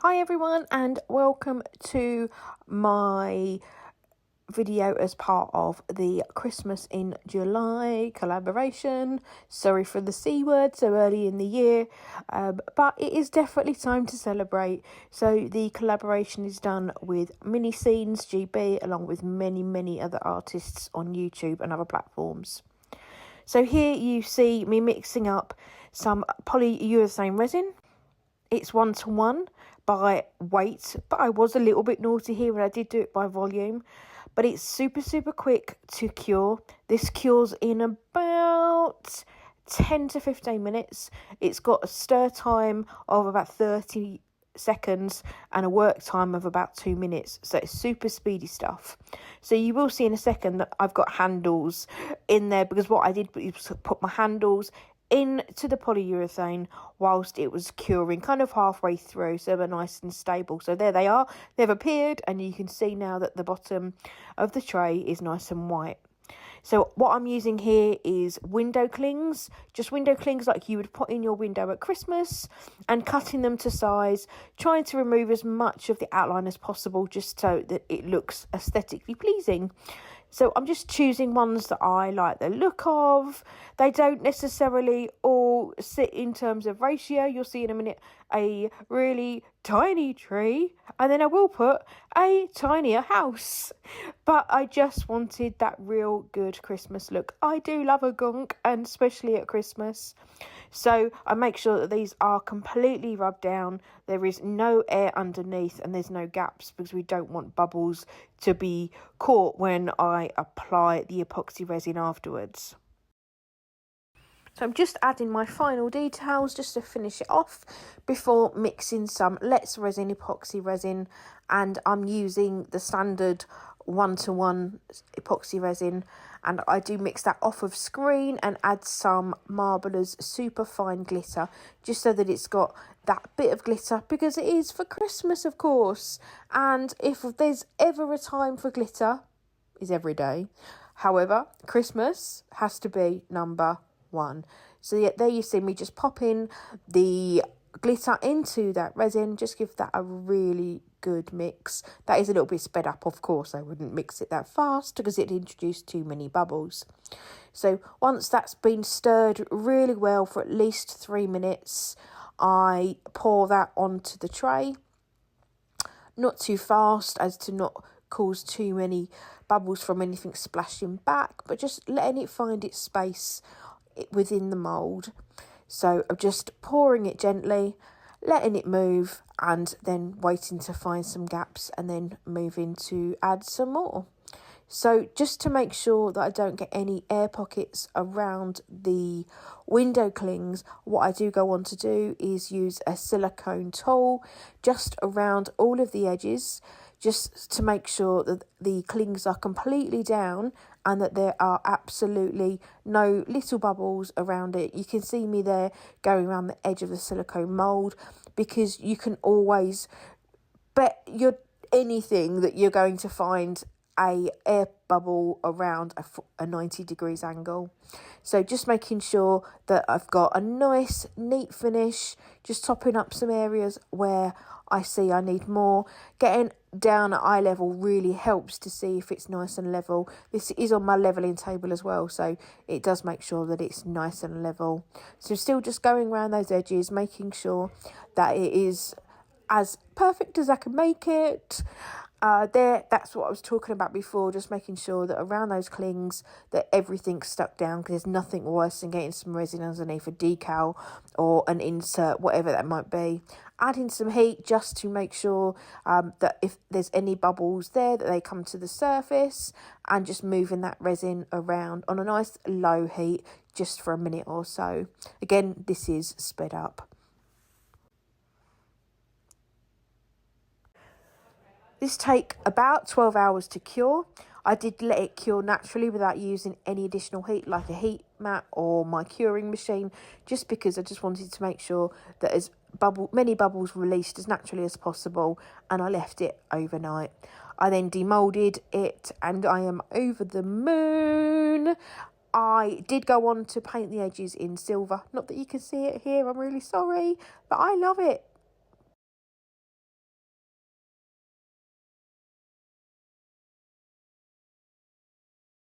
Hi everyone, and welcome to my video as part of the Christmas in July collaboration. Sorry for the C word so early in the year, but it is definitely time to celebrate. So the collaboration is done with miniscenesgb along with many other artists on YouTube and other platforms. So here you see me mixing up some polyurethane resin. It's 1-to-1 by weight, but I was a little bit naughty here and I did do it by volume. But it's super quick to cure. This cures in about 10 to 15 minutes. It's got a stir time of about 30 seconds and a work time of about 2 minutes, so it's super speedy stuff. So you will see in a second that I've got handles in there, because what I did was put my handles into the polyurethane whilst it was curing, kind of halfway through, so they're nice and stable. So there they are, they've appeared, and you can see now that the bottom of the tray is nice and white. So what I'm using here is window clings, just window clings like you would put in your window at Christmas, and cutting them to size, trying to remove as much of the outline as possible just so that it looks aesthetically pleasing. So I'm just choosing ones that I like the look of. They don't necessarily all sit in terms of ratio. You'll see in a minute a really tiny tree, and then I will put a tinier house. But I just wanted that real good Christmas look. I do love a gonk, and especially at Christmas. So I make sure that these are completely rubbed down. There is no air underneath and there's no gaps, because we don't want bubbles to be caught when I apply the epoxy resin afterwards. So I'm just adding my final details just to finish it off before mixing some Let's Resin epoxy resin, and I'm using the standard 1-to-1 epoxy resin, and I do mix that off of screen and add some Marbler's super fine glitter just so that it's got that bit of glitter, because it is for Christmas, of course, and if there's ever a time for glitter, is every day. However, Christmas has to be number one. So yeah, there you see me just popping the glitter into that resin, just give that a really good mix. That is a little bit sped up, of course. I wouldn't mix it that fast because it introduced too many bubbles. So once that's been stirred really well for at least 3 minutes, I pour that onto the tray. Not too fast as to not cause too many bubbles from anything splashing back, but just letting it find its space within the mould. So I'm just pouring it gently, letting it move, and then waiting to find some gaps, and then moving to add some more. So just to make sure that I don't get any air pockets around the window clings, what I do go on to do is use a silicone tool just around all of the edges, just to make sure that the clings are completely down and that there are absolutely no little bubbles around it. You can see me there going around the edge of the silicone mould, because you can always bet anything that you're going to find a air bubble around a 90 degrees angle. So just making sure that I've got a nice neat finish, just topping up some areas where I see I need more. Getting down at eye level really helps to see if it's nice and level. This is on my leveling table as well, so it does make sure that it's nice and level. So still just going around those edges, making sure that it is as perfect as I can make it. That's what I was talking about before, just making sure that around those clings that everything's stuck down, because there's nothing worse than getting some resin underneath a decal or an insert, whatever that might be. Adding some heat just to make sure that if there's any bubbles there, that they come to the surface, and just moving that resin around on a nice low heat just for a minute or so. Again, this is sped up. This take about 12 hours to cure. I did let it cure naturally without using any additional heat, like a heat mat or my curing machine, just because I just wanted to make sure that as many bubbles released as naturally as possible, and I left it overnight. I then demolded it, and I am over the moon. I did go on to paint the edges in silver. Not that you can see it here, I'm really sorry, but I love it.